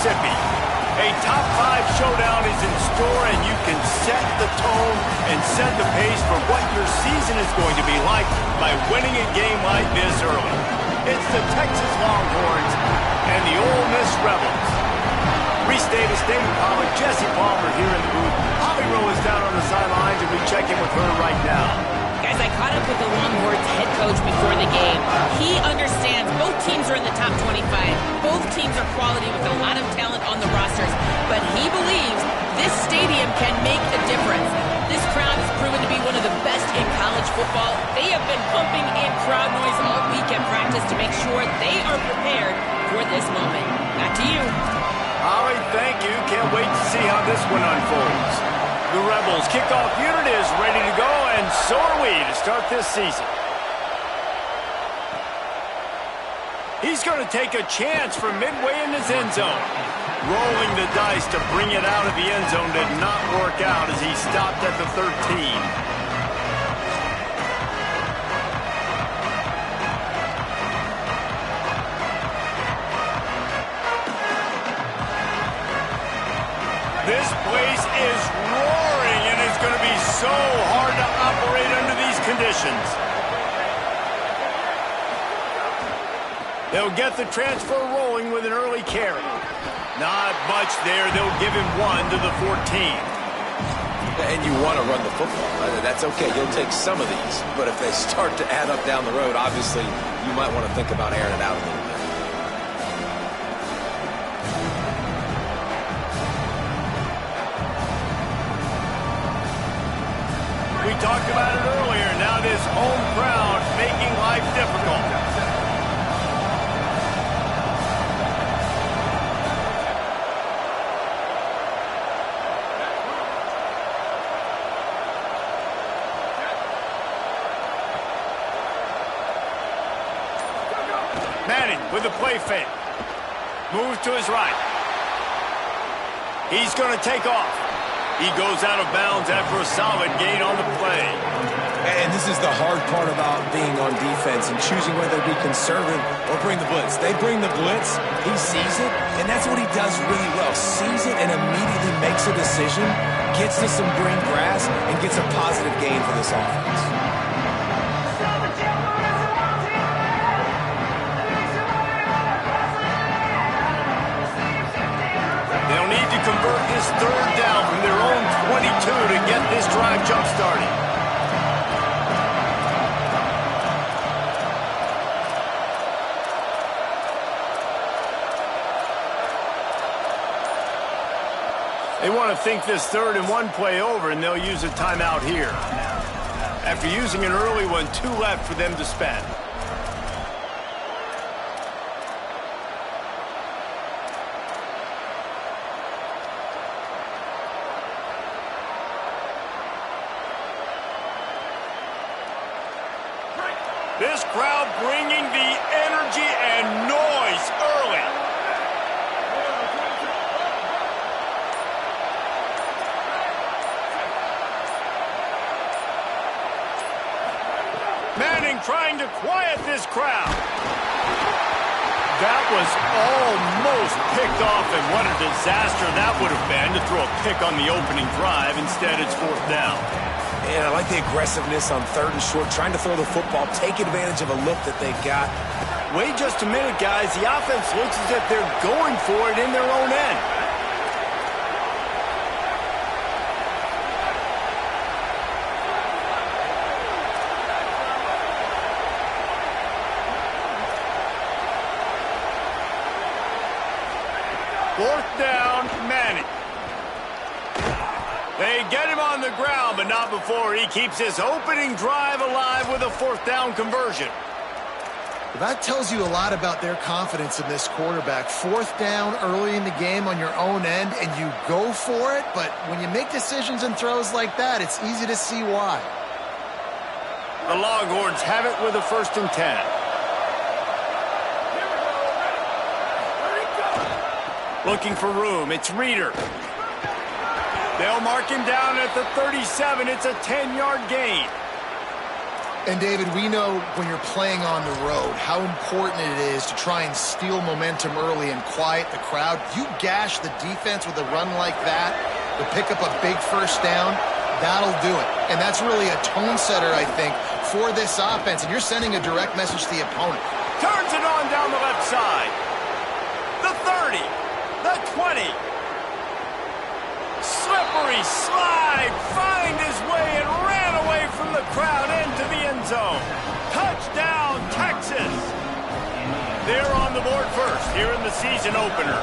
Mississippi. A top 5 showdown is in store, and you can set the tone and set the pace for what your season is going to be like by winning a game like this early. It's the Texas Longhorns and the Ole Miss Rebels. Reese Davis, David Pollack, Jesse Palmer here in the booth. Holly Rowe is down on the sidelines, and we check in with her right now. Guys, I caught up with the Longhorns head coach before the game. He understands both teams are in the top 25. Both teams are quality with a lot of talent on the rosters. But he believes this stadium can make a difference. This crowd has proven to be one of the best in college football. They have been pumping in crowd noise all week at practice to make sure they are prepared for this moment. Back to you. Holly, thank you. Can't wait to see how this one unfolds. The Rebels kickoff unit is ready to go, and so are we to start this season. He's going to take a chance from midway in his end zone. Rolling the dice to bring it out of the end zone did not work out as he stopped at the 13. This place is roaring, and it's going to be so hard to operate under these conditions. They'll get the transfer rolling with an early carry. Not much there. They'll give him 1 to the 14. And you want to run the football. That's okay. You'll take some of these. But if they start to add up down the road, obviously, you might want to think about airing it out a little bit. We talked about it earlier. Now this home crowd making life difficult. Manning with the play fake. Moves to his right. He's going to take off. He goes out of bounds after a solid gain on the play. And this is the hard part about being on defense and choosing whether to be conservative or bring the blitz. They bring the blitz, he sees it, and that's what he does really well. Sees it and immediately makes a decision, gets to some green grass, and gets a positive gain for this offense. They'll need to convert this 3rd down from their own 22 to get this drive jump-started. They want to think this 3rd and 1 play over, and they'll use a timeout here. After using an early one, 2 left for them to spend. This crowd bringing the energy and noise early. Manning trying to quiet this crowd. That was almost picked off, and what a disaster that would have been to throw a pick on the opening drive. Instead, it's 4th down. And I like the aggressiveness on 3rd and short, trying to throw the football, take advantage of a look that they've got. Wait just a minute, guys. The offense looks as if they're going for it in their own end. Fourth down, Manning. They get him on the ground, but not before he keeps his opening drive alive with a 4th down conversion. Well, that tells you a lot about their confidence in this quarterback. 4th down early in the game on your own end, and you go for it, but when you make decisions and throws like that, it's easy to see why. The Longhorns have it with a 1st and 10. Looking for room. It's Reeder. They'll mark him down at the 37. It's a 10-yard gain. And, David, we know when you're playing on the road how important it is to try and steal momentum early and quiet the crowd. You gash the defense with a run like that to pick up a big first down, that'll do it. And that's really a tone setter, I think, for this offense. And you're sending a direct message to the opponent. Turns it on down the left side. The 30, the 20. Slippery slide, find his way and ran away from the crowd into the end zone. Touchdown, Texas. They're on the board first here in the season opener.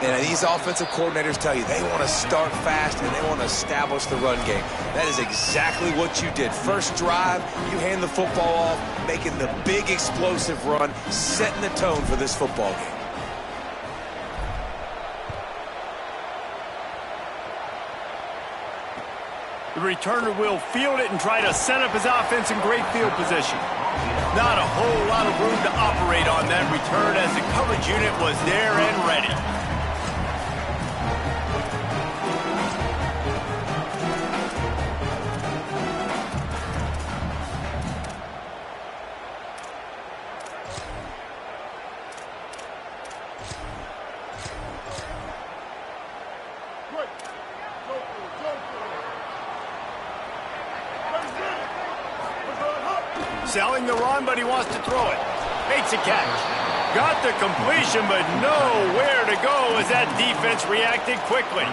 And these offensive coordinators tell you they want to start fast and they want to establish the run game. That is exactly what you did. First drive, you hand the football off, making the big explosive run, setting the tone for this football game. The returner will field it and try to set up his offense in great field position. Not a whole lot of room to operate on that return as the coverage unit was there and ready. Selling the run, but he wants to throw it. Makes a catch. Got the completion, but nowhere to go as that defense reacted quickly.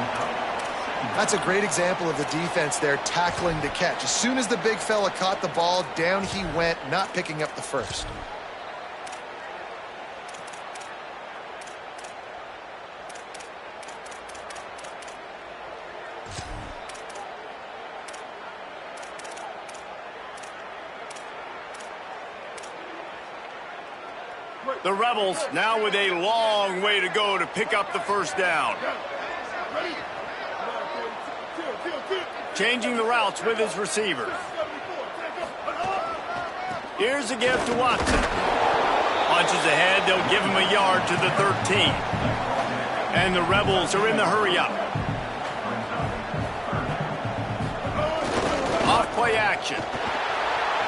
That's a great example of the defense there tackling to catch. As soon as the big fella caught the ball, down he went, not picking up the first. The Rebels now with a long way to go to pick up the first down. Changing the routes with his receivers. Here's a give to Watson. Punches ahead, they'll give him a yard to the 13. And the Rebels are in the hurry up. Off play action.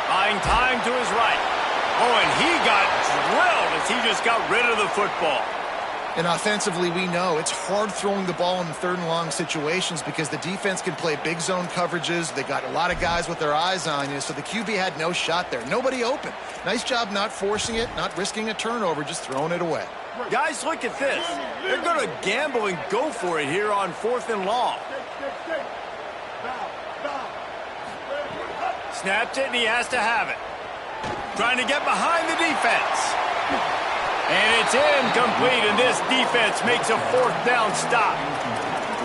Buying time to his right. Oh, and he got drilled as he just got rid of the football. And offensively, we know it's hard throwing the ball in third and long situations because the defense can play big zone coverages. They got a lot of guys with their eyes on you, so the QB had no shot there. Nobody open. Nice job not forcing it, not risking a turnover, just throwing it away. Guys, look at this. They're going to gamble and go for it here on 4th and long. Snaps it, and he has to have it. Trying to get behind the defense. And it's incomplete, and this defense makes a 4th down stop.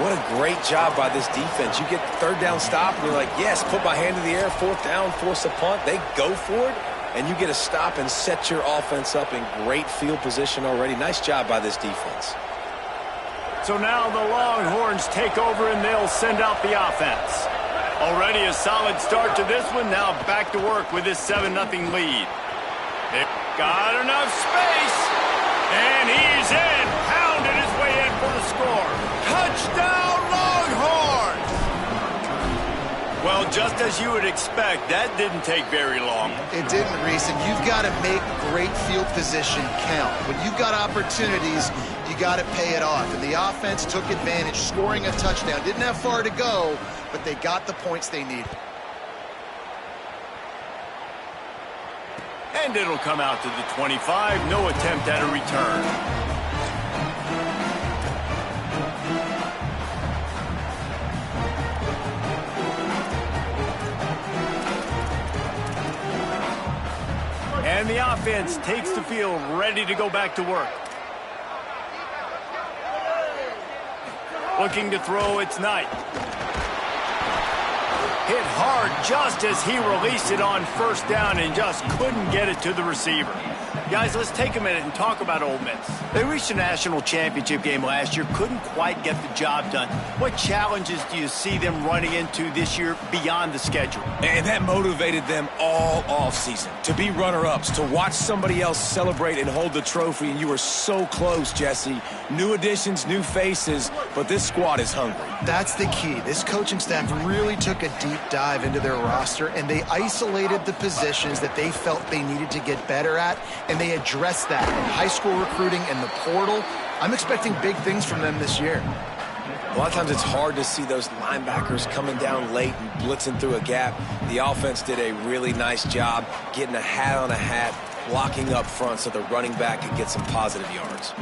What a great job by this defense. You get the 3rd down stop, and you're like, yes, put my hand in the air, 4th down, force a punt. They go for it, and you get a stop and set your offense up in great field position already. Nice job by this defense. So now the Longhorns take over, and they'll send out the offense. Already a solid start to this one. Now back to work with this 7-0 lead. They've got enough space. And he's in. Pounded his way in for the score. Touchdown, Longhorns! Well, just as you would expect, that didn't take very long. It didn't, Reese, and you've got to make great field position count. When you've got opportunities, you got to pay it off. And the offense took advantage, scoring a touchdown. Didn't have far to go, but they got the points they needed. And it'll come out to the 25. No attempt at a return. And the offense takes the field, ready to go back to work. Looking to throw, it's Knight. Hit hard just as he released it on 1st down and just couldn't get it to the receiver. Guys, let's take a minute and talk about Ole Miss. They reached a national championship game last year, couldn't quite get the job done. What challenges do you see them running into this year beyond the schedule? And that motivated them all offseason to be runner-ups, to watch somebody else celebrate and hold the trophy, and you were so close, Jesse. New additions, new faces, but this squad is hungry. That's the key. This coaching staff really took a deep dive into their roster, and they isolated the positions that they felt they needed to get better at, and they addressed that in high school recruiting and the portal. I'm expecting big things from them this year. A lot of times it's hard to see those linebackers coming down late and blitzing through a gap. The offense did a really nice job getting a hat on a hat, blocking up front so the running back could get some positive yards.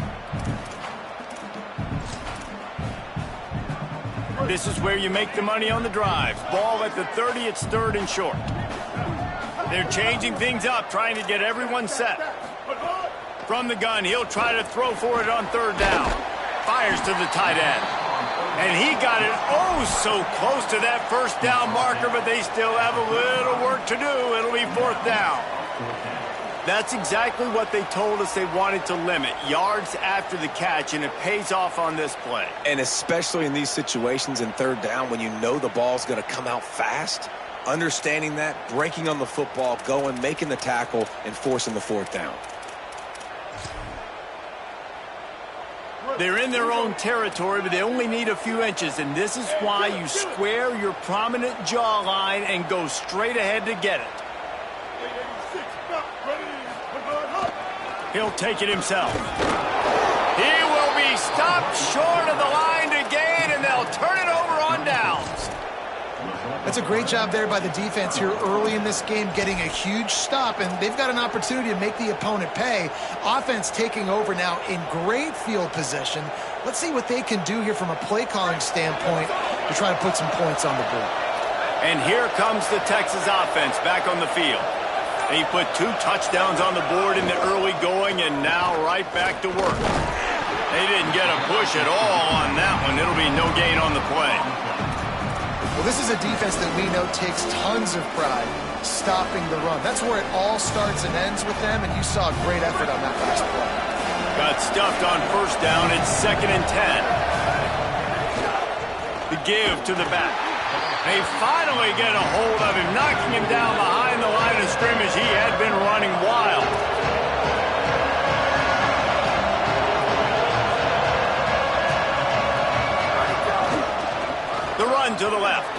This is where you make the money on the drives. Ball at the 30, it's 3rd and short. They're changing things up, trying to get everyone set. From the gun, he'll try to throw for it on 3rd down. Fires to the tight end. And he got it oh so close to that 1st down marker, but they still have a little work to do. It'll be 4th down. That's exactly what they told us they wanted to limit, yards after the catch, and it pays off on this play. And especially in these situations in 3rd down when you know the ball's going to come out fast, understanding that, breaking on the football, going, making the tackle, and forcing the 4th down. They're in their own territory, but they only need a few inches, and this is why you square your prominent jawline and go straight ahead to get it. He'll take it himself. He will be stopped short of the line to gain, and they'll turn it over on downs. That's a great job there by the defense here early in this game, getting a huge stop, and they've got an opportunity to make the opponent pay. Offense taking over now in great field position. Let's see what they can do here from a play calling standpoint to try to put some points on the board. And here comes the Texas offense back on the field. He put 2 touchdowns on the board in the early going, and now right back to work. They didn't get a push at all on that one. It'll be no gain on the play. Well, this is a defense that we know takes tons of pride stopping the run. That's where it all starts and ends with them, and you saw a great effort on that last play. Got stuffed on 1st down. It's 2nd and 10. The give to the back. They finally get a hold of him, knocking him down behind the line of scrimmage. He had been running wild. The run to the left.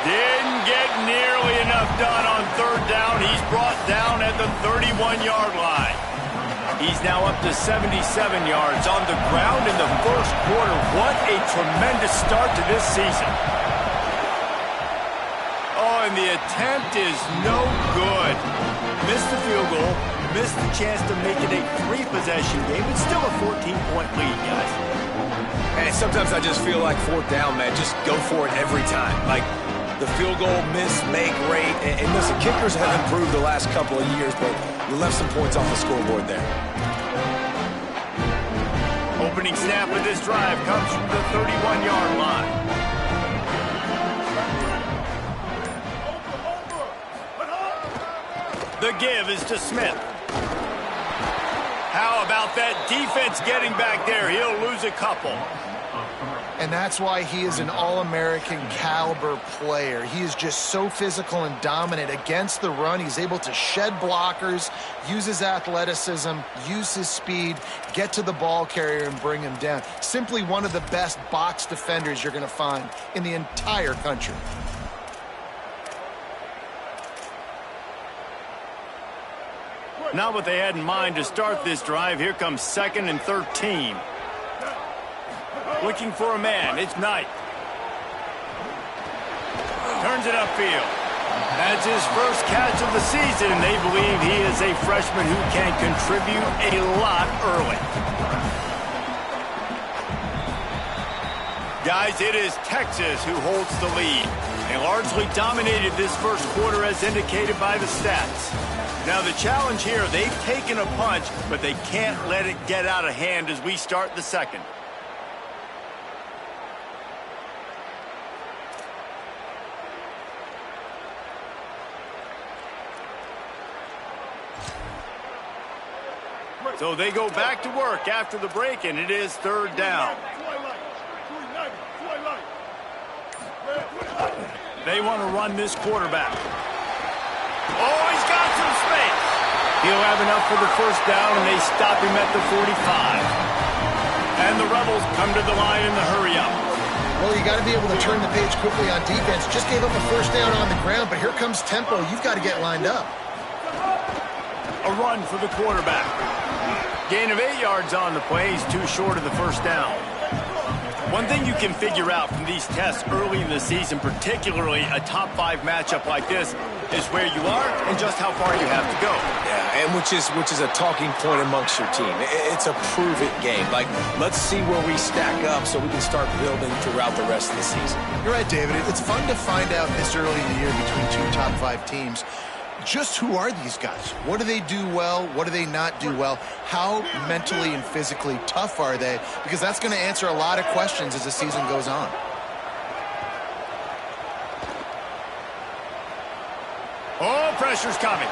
Didn't get nearly enough done on 3rd down. He's brought down at the 31-yard line. He's now up to 77 yards on the ground in the 1st quarter. What a tremendous start to this season. And the attempt is no good. Missed the field goal, missed the chance to make it a 3-possession game. It's still a 14-point lead, guys. And sometimes I just feel like 4th down, man, just go for it every time. Like the field goal miss, make rate. And listen, kickers have improved the last couple of years, but you left some points off the scoreboard there. Opening snap of this drive comes from the 31-yard line. The give is to Smith. How about that defense getting back there? He'll lose a couple. And that's why he is an All-American caliber player. He is just so physical and dominant against the run. He's able to shed blockers, use his athleticism, use his speed, get to the ball carrier and bring him down. Simply one of the best box defenders you're going to find in the entire country. Not what they had in mind to start this drive. Here comes 2nd and 13. Looking for a man. It's Knight. Turns it upfield. That's his first catch of the season, and they believe he is a freshman who can contribute a lot early. Guys, it is Texas who holds the lead. They largely dominated this 1st quarter as indicated by the stats. Now the challenge here, they've taken a punch, but they can't let it get out of hand as we start the 2nd. So they go back to work after the break, and it is third down. They want to run this quarterback. Oh, he's got some space. He'll have enough for the first down, and they stop him at the 45. And the Rebels come to the line in the hurry-up. Well, you got to be able to turn the page quickly on defense. Just gave up a first down on the ground, but here comes tempo. You've got to get lined up. A run for the quarterback. Gain of 8 yards on the play. He's too short of the first down. One thing you can figure out from these tests early in the season, particularly a top 5 matchup like this, is where you are and just how far you have to go. Yeah, and which is a talking point amongst your team. It's a prove-it game. Like, let's see where we stack up so we can start building throughout the rest of the season. You're right, David. It's fun to find out this early in the year between 2 top 5 teams. Just who are these guys? What do they do well? What do they not do well? How mentally and physically tough are they? Because that's going to answer a lot of questions as the season goes on. Oh, pressure's coming.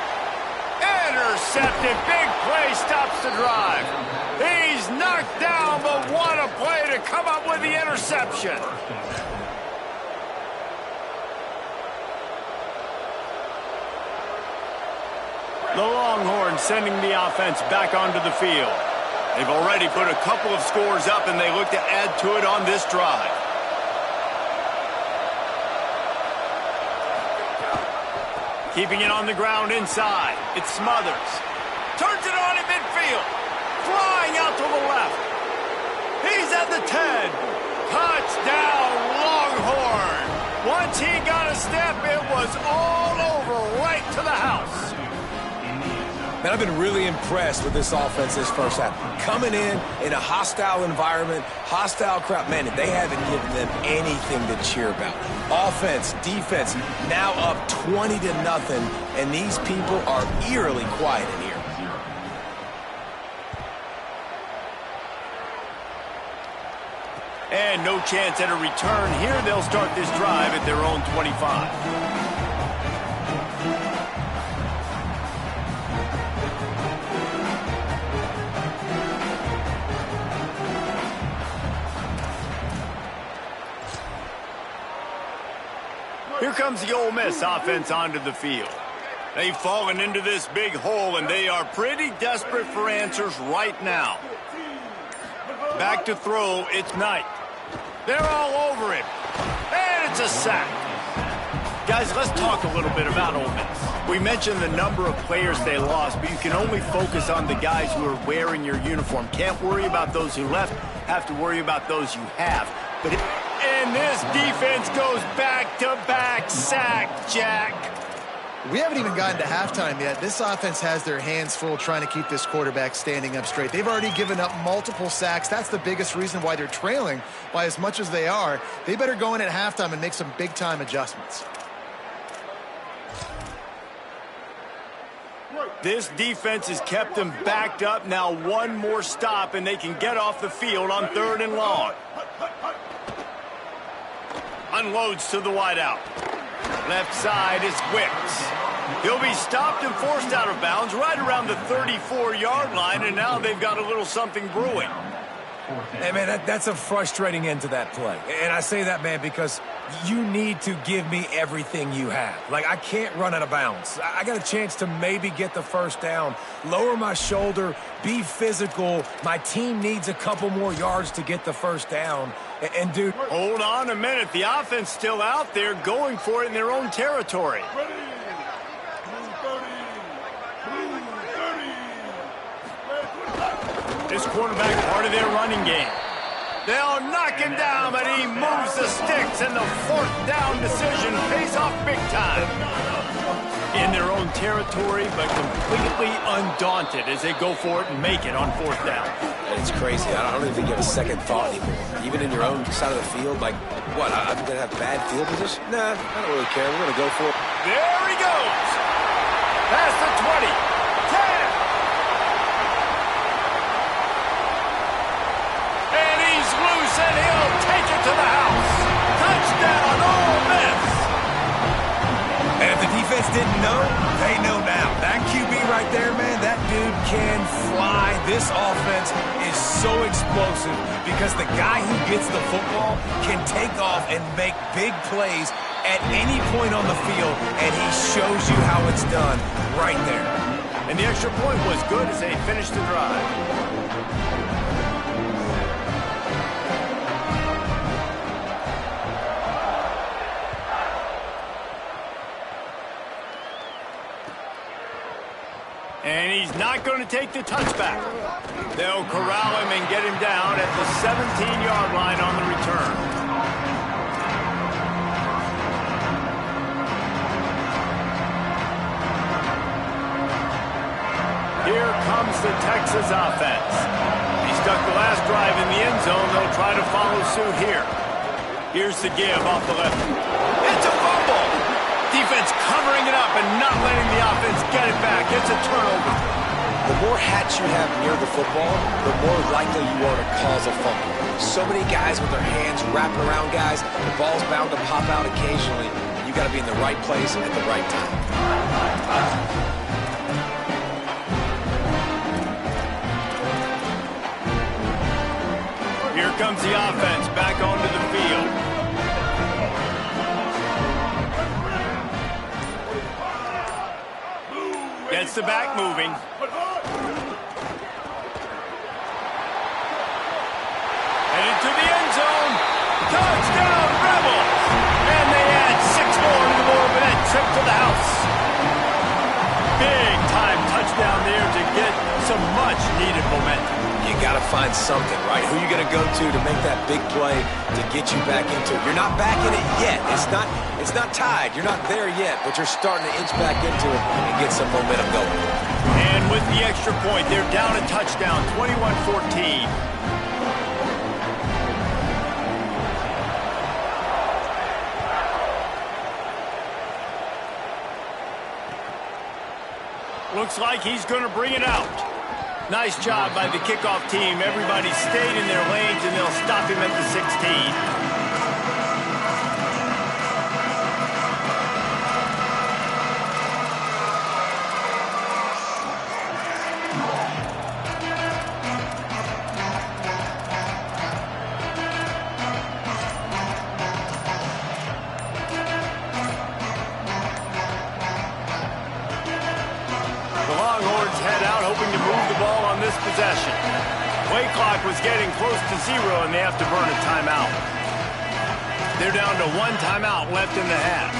Intercepted. Big play stops the drive. He's knocked down, but what a play to come up with the interception. The Longhorns sending the offense back onto the field. They've already put a couple of scores up, and they look to add to it on this drive. Keeping it on the ground inside. It's Smothers. Turns it on in midfield. Flying out to the left. He's at the 10. Touchdown, Longhorn. Once he got a step, it was all over right to the house. Man, I've been really impressed with this offense this first half. Coming in a hostile environment, hostile crowd, man, they haven't given them anything to cheer about. Offense, defense, now up 20-0, and these people are eerily quiet in here. And no chance at a return here. They'll start this drive at their own 25. Here comes the Ole Miss offense onto the field. They've fallen into this big hole, and they are pretty desperate for answers right now. Back to throw, it's Knight. They're all over him. And it's a sack. Guys, let's talk a little bit about Ole Miss. We mentioned the number of players they lost, but you can only focus on the guys who are wearing your uniform. Can't worry about those who left, have to worry about those you have. And this defense goes back-to-back sack, Jack. We haven't even gotten to halftime yet. This offense has their hands full trying to keep this quarterback standing up straight. They've already given up multiple sacks. That's the biggest reason why they're trailing by as much as they are. They better go in at halftime and make some big-time adjustments. This defense has kept them backed up. Now one more stop, and they can get off the field on 3rd and long. Unloads to the wideout. Left side is Wicks. He'll be stopped and forced out of bounds right around the 34-yard line, and now they've got a little something brewing. Hey, man, that's a frustrating end to that play. And I say that, man, because you need to give me everything you have. Like, I can't run out of bounds. I got a chance to maybe get the first down, lower my shoulder, be physical. My team needs a couple more yards to get the first down. And dude, hold on a minute. The offense still out there going for it in their own territory. This quarterback part of their running game. They'll knock him down, but he moves the sticks, and the 4th down decision pays off big time. In their own territory, but completely undaunted as they go for it and make it on 4th down. it's crazy. I don't even give a second thought anymore. Even in your own side of the field, like, what, I'm going to have bad field position? Nah, I don't really care. We're going to go for it. There he goes. Past the 20. 10. And he's loose, and he'll take it to the house. Touchdown, Ole Miss. And if the defense defense didn't know, they know now. That QB right there, man, that dude can fly. This offense is so explosive because the guy who gets the football can take off and make big plays at any point on the field, and he shows you how it's done right there. And the extra point was good as they finished the drive. And he's not going to take the touchback. They'll corral him and get him down at the 17-yard line on the return. Here comes the Texas offense. He stuck the last drive in the end zone. They'll try to follow suit here. Here's the give off the left. It's a fumble! Defense covering it up and not letting the offense get it back. It's a turnover. The more hats you have near the football, the more likely you are to cause a fumble. So many guys with their hands wrapping around guys, the ball's bound to pop out occasionally. You got to be in the right place at the right time. Here comes the offense back onto the field. Gets the back moving. Headed to the end zone. Touchdown, Rebels! And they add 6 more to the board with that trip to the house. Big time touchdown there to get some much needed momentum. You got to find something, right? Who you going to go to make that big play to get you back into it? You're not back in it yet. It's not tied. You're not there yet, but you're starting to inch back into it and get some momentum going. And with the extra point, they're down a touchdown, 21-14. Looks like he's going to bring it out. Nice job by the kickoff team. Everybody stayed in their lanes, and they'll stop him at the 16. Possession. Play clock was getting close to 0, and they have to burn a timeout. They're down to 1 timeout left in the half.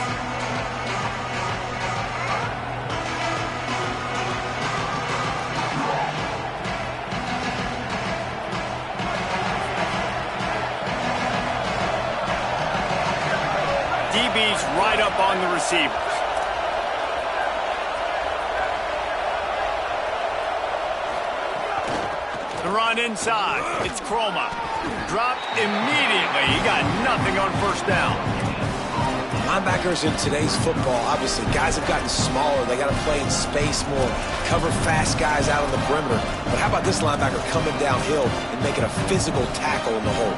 DB's right up on the receivers. The run inside. It's Chroma. Dropped immediately. He got nothing on first down. Linebackers in today's football, obviously, guys have gotten smaller. They got to play in space more, cover fast guys out on the perimeter. But how about this linebacker coming downhill and making a physical tackle in the hole?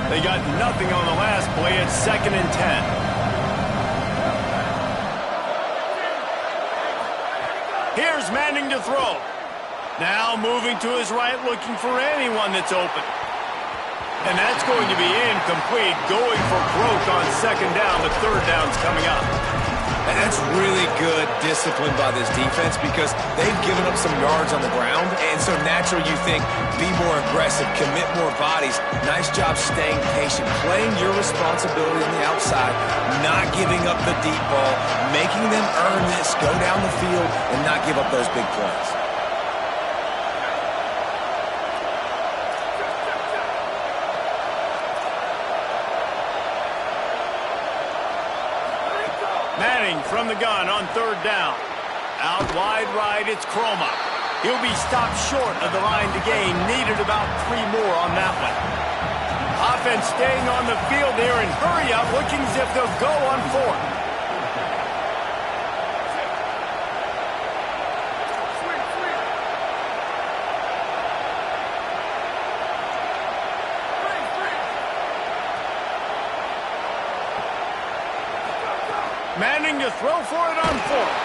They got nothing on the last play. It's 2nd and 10. Here's Manning to throw. Now moving to his right, looking for anyone that's open. And that's going to be incomplete. Going for broke on 2nd down. The 3rd down's coming up. And that's really good discipline by this defense because they've given up some yards on the ground. And so naturally you think, be more aggressive, commit more bodies. Nice job staying patient, playing your responsibility on the outside, not giving up the deep ball, making them earn this, go down the field, and not give up those big plays. Manning from the gun on 3rd down. Out wide right, it's Chroma. He'll be stopped short of the line to gain. Needed about 3 more on that one. Offense staying on the field here and hurry up, looking as if they'll go on 4th. Manning to throw for it on fourth.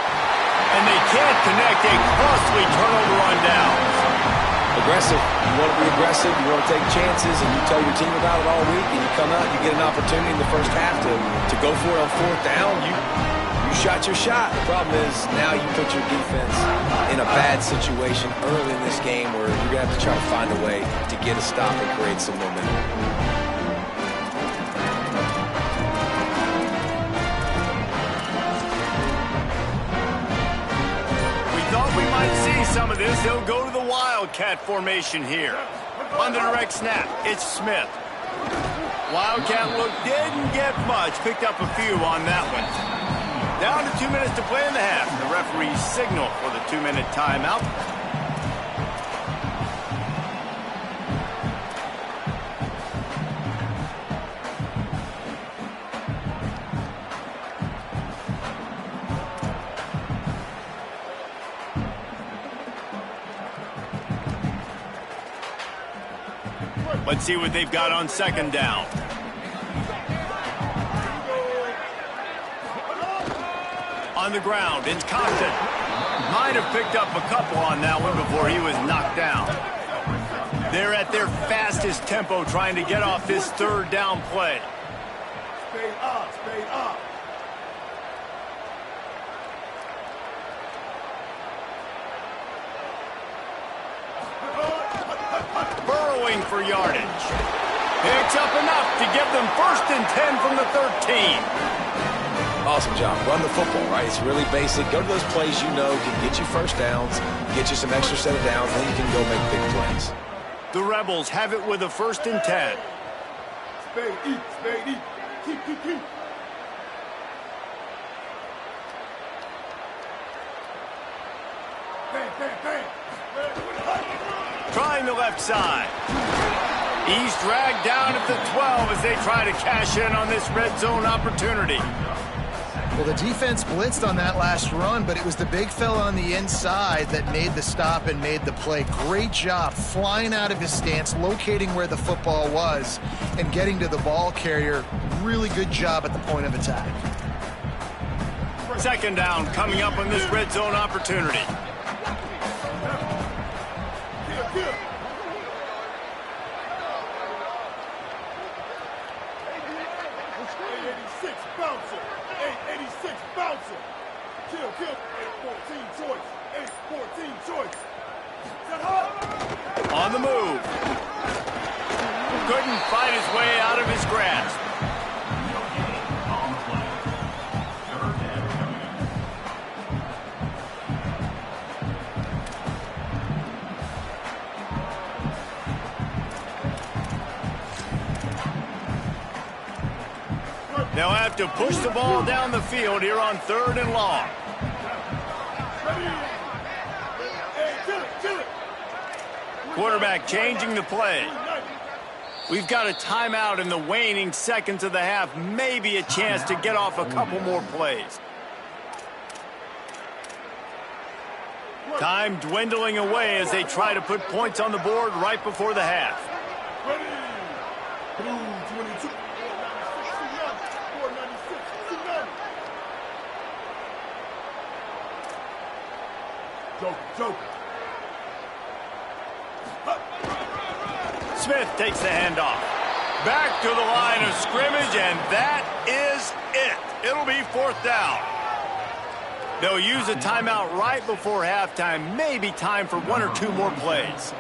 And they can't connect a costly turnover on downs. Aggressive. You want to be aggressive. You want to take chances, and you tell your team about it all week, and you come out, you get an opportunity in the first half to go for it on fourth down. You shot your shot. The problem is now you put your defense in a bad situation early in this game where you're going to have to try to find a way to get a stop and create some momentum. Some of this, he'll go to the Wildcat formation here. On the direct snap, it's Smith. Wildcat look didn't get much, picked up a few on that one. Down to 2 minutes to play in the half. The referee's signal for the 2-minute timeout. Let's see what they've got on second down. On the ground, it's Compton. Might have picked up a couple on that one before he was knocked down. They're at their fastest tempo trying to get off this third down play. Spade up, spade up. Burrowing for yardage. Picks up enough to give them 1st and 10 from the 13. Awesome job. Run the football, right? It's really basic. Go to those plays you know can get you first downs, get you some extra set of downs, then you can go make big plays. The Rebels have it with a 1st and 10. Spade eat, spade eat. Keep. Bang. Trying the left side. He's dragged down at the 12 as they try to cash in on this red zone opportunity. Well, the defense blitzed on that last run, but it was the big fella on the inside that made the stop and made the play. Great job flying out of his stance, locating where the football was, and getting to the ball carrier. Really good job at the point of attack. Second down coming up on this red zone opportunity. On the move. Couldn't fight his way out of his grasp. They'll have to push the ball down the field here on 3rd and long. Quarterback changing the play. We've got a timeout in the waning seconds of the half. Maybe a chance to get off a couple more plays. Time dwindling away as they try to put points on the board right before the half. Joker. Smith takes the handoff. Back to the line of scrimmage, and that is it. It'll be 4th down. They'll use a timeout right before halftime, maybe time for 1 or 2 more plays.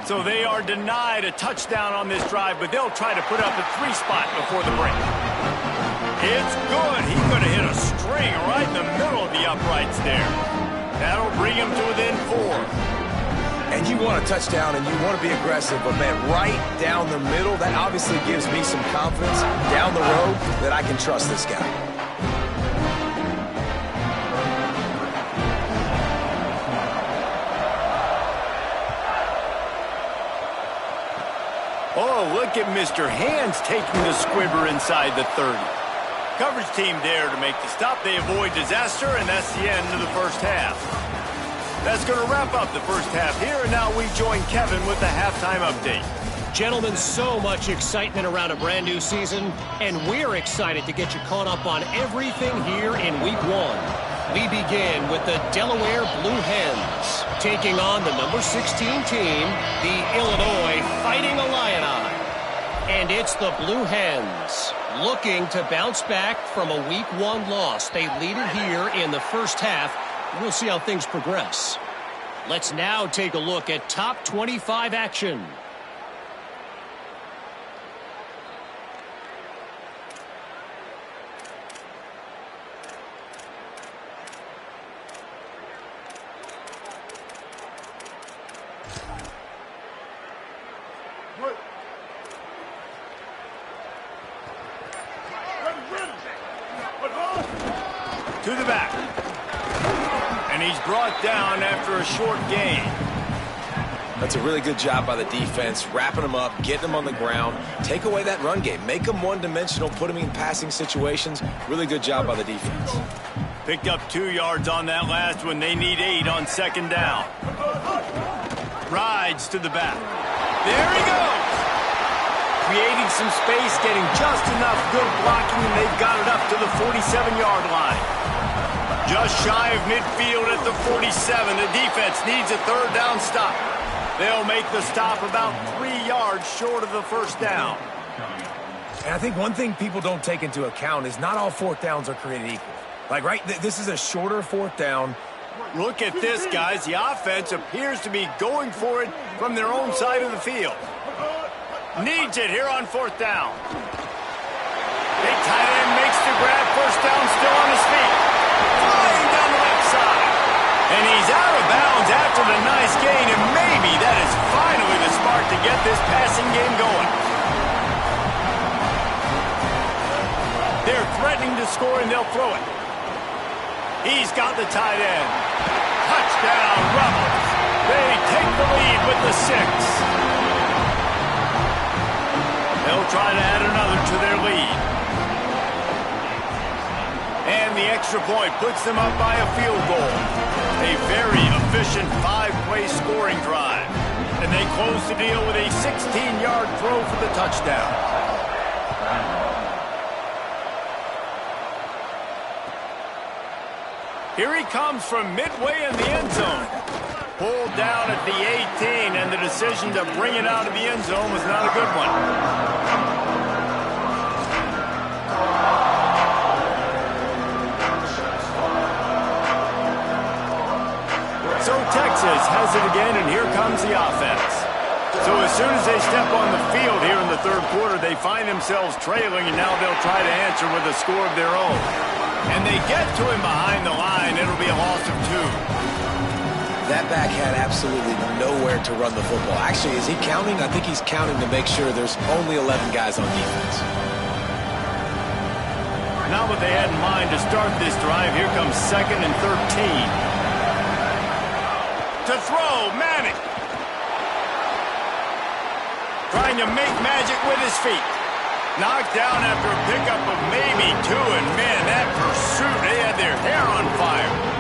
So they are denied a touchdown on this drive, but they'll try to put up a 3 spot before the break. It's good. He's going to hit a string right in the middle of the uprights there. That'll bring him to within 4. And you want a touchdown and you want to be aggressive, but man, right down the middle, that obviously gives me some confidence down the road that I can trust this guy. Oh, look at Mr. Hands taking the squibber inside the 30. Coverage team there to make the stop. They avoid disaster, and that's the end of the first half. That's going to wrap up the first half here, and now we join Kevin with the halftime update. Gentlemen, so much excitement around a brand new season, and we're excited to get you caught up on everything here in Week 1. We begin with the Delaware Blue Hens, taking on the number 16 team, the Illinois Fighting Illini. And it's the Blue Hens looking to bounce back from a Week 1 loss. They lead it here in the first half. We'll see how things progress. Let's now take a look at top 25 action. To the back. And he's brought down after a short gain. That's a really good job by the defense, wrapping them up, getting them on the ground. Take away that run game. Make them one-dimensional, put them in passing situations. Really good job by the defense. Picked up 2 yards on that last one. They need 8 on second down. Rides to the back. There he goes. Creating some space, getting just enough good blocking, and they've got it up to the 47-yard line. Just shy of midfield at the 47. The defense needs a third down stop. They'll make the stop about 3 yards short of the first down. And I think one thing people don't take into account is not all fourth downs are created equal. Like, right, this is a shorter fourth down. Look at this, guys. The offense appears to be going for it from their own side of the field. Needs it here on fourth down. Big tight end makes the grab. First down, still on his feet. Flying down the left side. And he's out of bounds after the nice gain, and maybe that is finally the spark to get this passing game going. They're threatening to score, and they'll throw it. He's got the tight end. Touchdown, Rebels. They take the lead with the 6. They'll try to add another to their lead. And the extra point puts them up by a field goal. A very efficient 5-play scoring drive. And they close the deal with a 16-yard throw for the touchdown. Here he comes from midway in the end zone. Pulled down at the 18, and the decision to bring it out of the end zone was not a good one. So Texas has it again, and here comes the offense. So as soon as they step on the field here in the third quarter, they find themselves trailing, and now they'll try to answer with a score of their own. And they get to him behind the line. It'll be a loss of 2. That back had absolutely nowhere to run the football. Actually, is he counting? I think he's counting to make sure there's only 11 guys on defense. Not what they had in mind to start this drive. Here comes 2nd and 13. To throw, Manning. Trying to make magic with his feet. Knocked down after a pickup of maybe 2, and man, that pursuit, they had their hair on fire.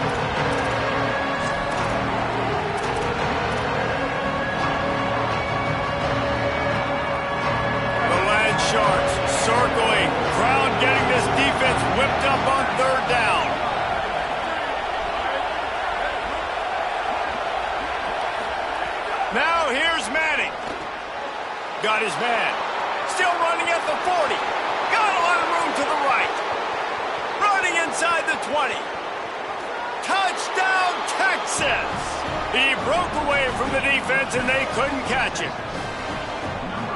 Sharks circling, crowd getting this defense whipped up on third down. Now here's Manning. Got his man. Still running at the 40. Got a lot of room to the right. Running inside the 20. Touchdown, Texas! He broke away from the defense and they couldn't catch him.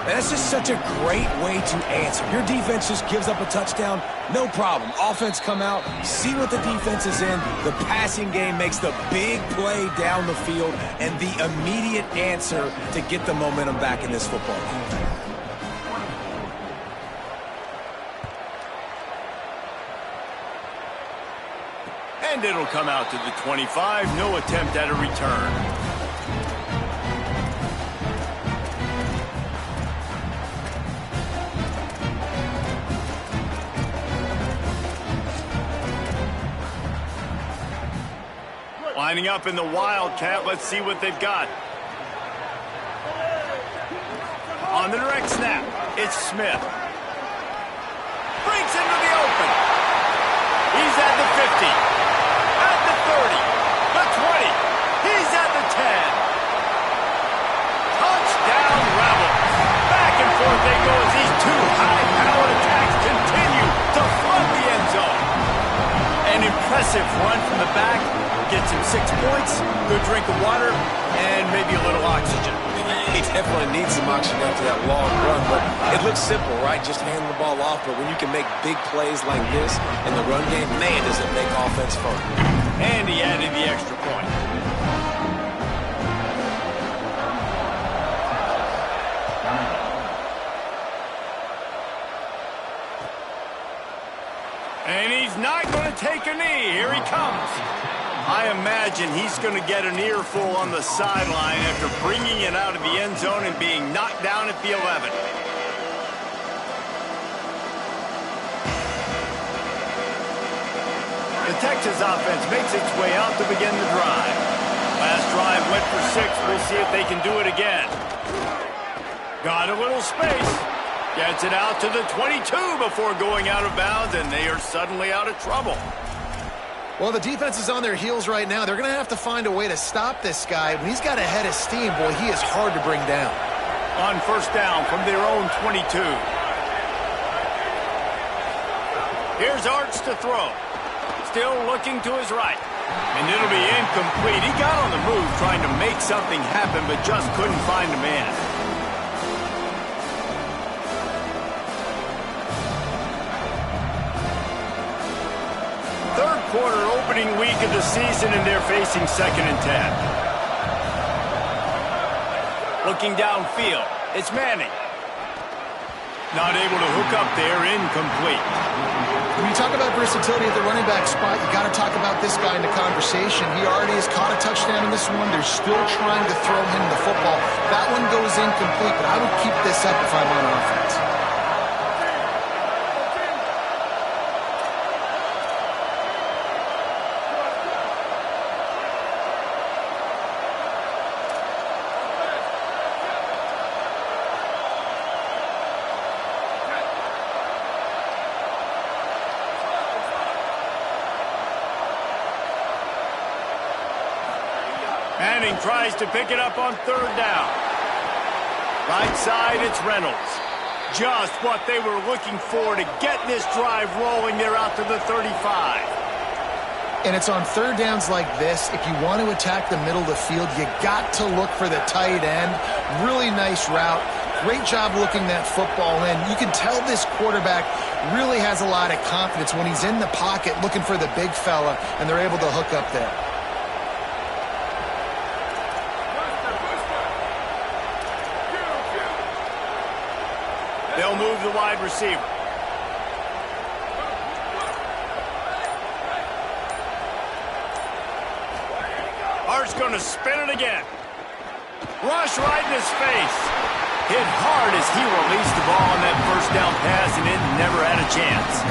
And that's just such a great way to answer. Your defense just gives up a touchdown, no problem. Offense come out, see what the defense is in. The passing game makes the big play down the field and the immediate answer to get the momentum back in this football game. And it'll come out to the 25. No attempt at a return. Lining up in the Wildcat. Let's see what they've got. On the direct snap, it's Smith. Breaks into the open. He's at the 50. At the 30. The 20. He's at the 10. Touchdown Rebels. Back and forth they go as these two high-powered attacks continue to flood the end zone. An impressive run from the back. Gets him 6 points, good drink of water, and maybe a little oxygen. He definitely needs some oxygen after that long run, but it looks simple, right? Just handing the ball off, but when you can make big plays like this in the run game, man, does it make offense fun. And he added the extra point. And he's not going to take a knee. Here he comes. I imagine he's going to get an earful on the sideline after bringing it out of the end zone and being knocked down at the 11. The Texas offense makes its way out to begin the drive. Last drive went for 6. We'll see if they can do it again. Got a little space. Gets it out to the 22 before going out of bounds, and they are suddenly out of trouble. Well, the defense is on their heels right now. They're going to have to find a way to stop this guy. When he's got a head of steam, boy, he is hard to bring down. On first down from their own 22. Here's Arch to throw. Still looking to his right. And it'll be incomplete. He got on the move trying to make something happen, but just couldn't find a man. Third quarter opening week of the season, and they're facing 2nd and 10. Looking downfield, it's Manning. Not able to hook up there, incomplete. When you talk about versatility at the running back spot, you got to talk about this guy in the conversation. He already has caught a touchdown in this one. They're still trying to throw him the football. That one goes incomplete, but I would keep this up if I'm on offense. Manning tries to pick it up on 3rd down. Right side, it's Reynolds. Just what they were looking for to get this drive rolling. They're out to the 35. And it's on 3rd downs like this. If you want to attack the middle of the field, you got to look for the tight end. Really nice route. Great job looking that football in. You can tell this quarterback really has a lot of confidence when he's in the pocket looking for the big fella, and they're able to hook up there. They'll move the wide receiver. Hart's going to spin it again. Rush right in his face. Hit hard as he released the ball on that first down pass, and it never had a chance.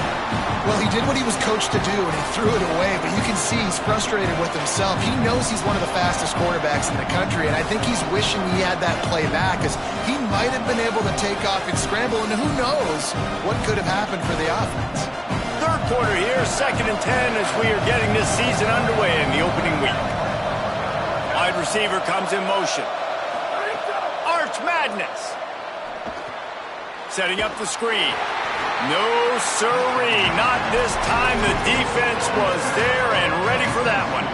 Well, he did what he was coached to do, and he threw it away, but you can see he's frustrated with himself. He knows he's one of the fastest quarterbacks in the country, and I think he's wishing he had that play back, because he might have been able to take off and scramble, and who knows what could have happened for the offense. Third quarter here, 2nd and 10 as we are getting this season underway in the opening week. Wide receiver comes in motion. Arch Madness. Setting up the screen. No sirree, not this time. The defense was there and ready for that one.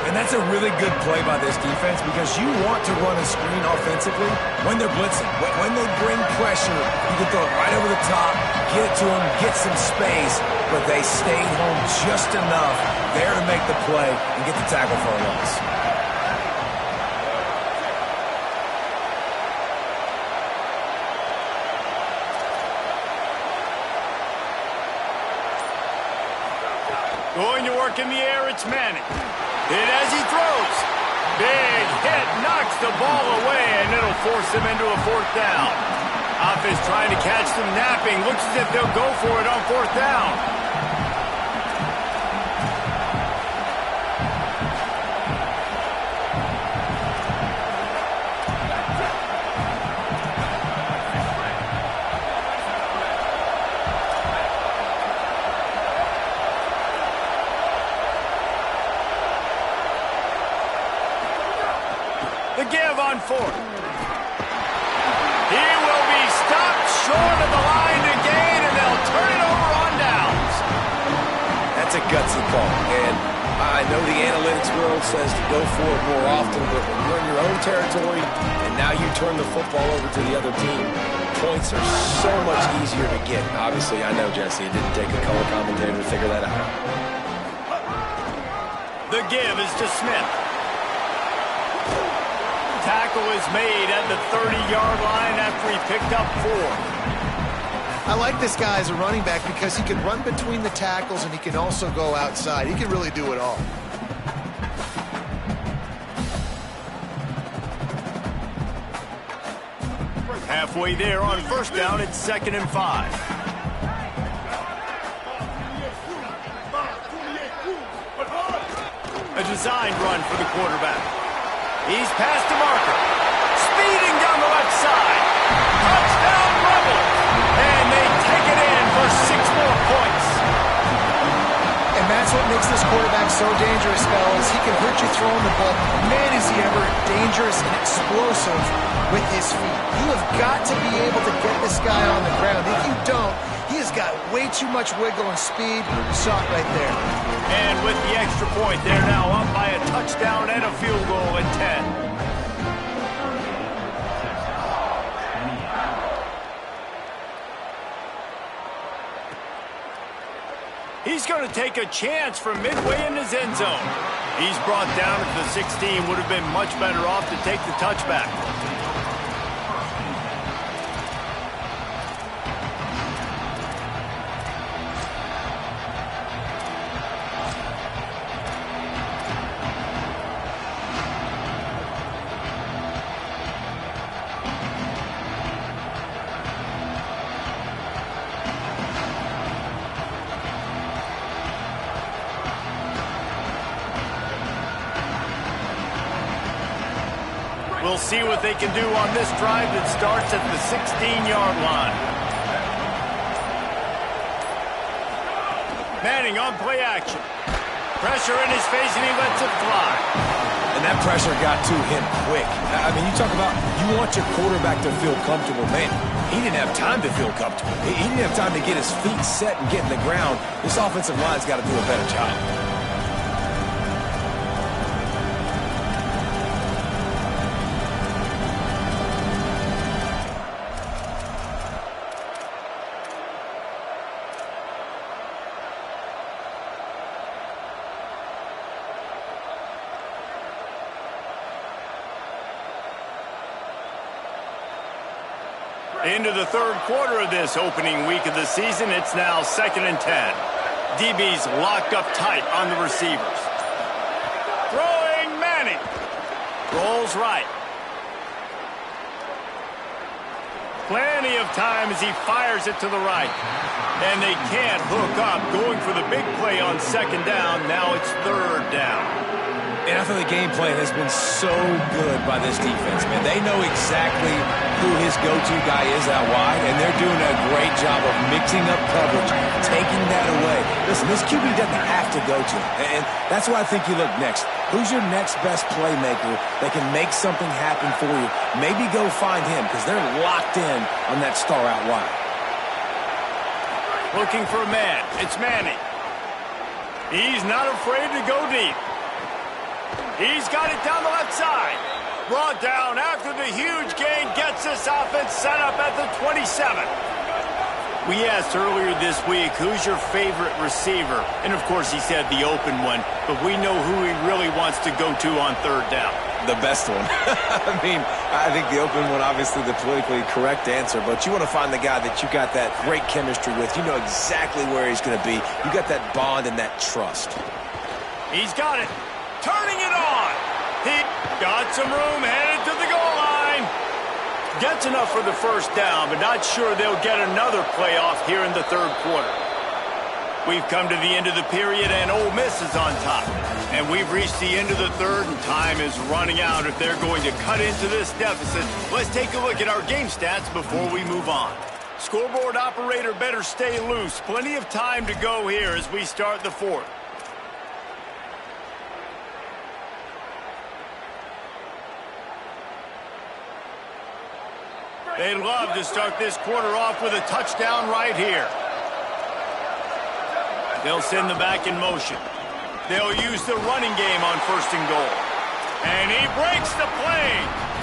And that's a really good play by this defense because you want to run a screen offensively when they're blitzing. When they bring pressure, you can throw it right over the top, get it to them, get some space, but they stayed home just enough there to make the play and get the tackle for a loss. Going to work in the air, it's Manning. Hit as he throws. Big hit, knocks the ball away, and it'll force them into a 4th down. Offense trying to catch them napping. Looks as if they'll go for it on 4th down. gutsy call. And I know the analytics world says to go for it more often, but when you're in your own territory and now you turn the football over to the other team, points are so much easier to get. Obviously, I know, Jesse, it didn't take a color commentator to figure that out. The give is to Smith. Tackle is made at the 30-yard line after he picked up 4. I like this guy as a running back because he can run between the tackles and he can also go outside. He can really do it all. Halfway there on first down, it's 2nd and 5. A designed run for the quarterback. He's past the marker. Speeding down the left side. Touchdown Rebels. And they take it in for 6 more points. And that's what makes this quarterback so dangerous, fellas. He can hurt you throwing the ball. Man, is he ever dangerous and explosive with his feet. You have got to be able to get this guy on the ground. If you don't, he has got way too much wiggle and speed. You saw it right there. And with the extra point, they're now up by a touchdown and a field goal at 10. He's going to take a chance from midway in his end zone. He's brought down at the 16. Would have been much better off to take the touchback. We'll see what they can do on this drive that starts at the 16-yard line. Manning on play action. Pressure in his face, and he lets it fly. And that pressure got to him quick. I mean, you talk about you want your quarterback to feel comfortable. Man, he didn't have time to feel comfortable. He didn't have time to get his feet set and get in the ground. This offensive line's got to do a better job. Into the third quarter of this opening week of the season, it's now 2nd and 10. DB's locked up tight on the receivers. Throwing Manning. Rolls right. Plenty of time as he fires it to the right. And they can't hook up, going for the big play on 2nd down. Now it's 3rd down. And I thought the game plan has been so good by this defense, man. They know exactly who his go-to guy is out wide, and they're doing a great job of mixing up coverage, taking that away. Listen, this QB doesn't have to go to him, and that's why I think you look next. Who's your next best playmaker that can make something happen for you? Maybe go find him, because they're locked in on that star out wide. Looking for a man. It's Manning. He's not afraid to go deep. He's got it down the left side. Brought down after the huge gain, gets this offense set up at the 27. We asked earlier this week, who's your favorite receiver? And, of course, he said the open one, but we know who he really wants to go to on 3rd down. The best one. I mean, I think the open one, obviously the politically correct answer, but you want to find the guy that you got that great chemistry with. You know exactly where he's going to be. You got that bond and that trust. He's got it. Turning it on. He got some room, headed to the goal line. Gets enough for the 1st down, but not sure they'll get another playoff here in the 3rd quarter. We've come to the end of the period, and Ole Miss is on top. And we've reached the end of the 3rd, and time is running out if they're going to cut into this deficit. Let's take a look at our game stats before we move on. Scoreboard operator better stay loose. Plenty of time to go here as we start the 4th. They'd love to start this quarter off with a touchdown right here. They'll send the back in motion. They'll use the running game on 1st and goal. And he breaks the play.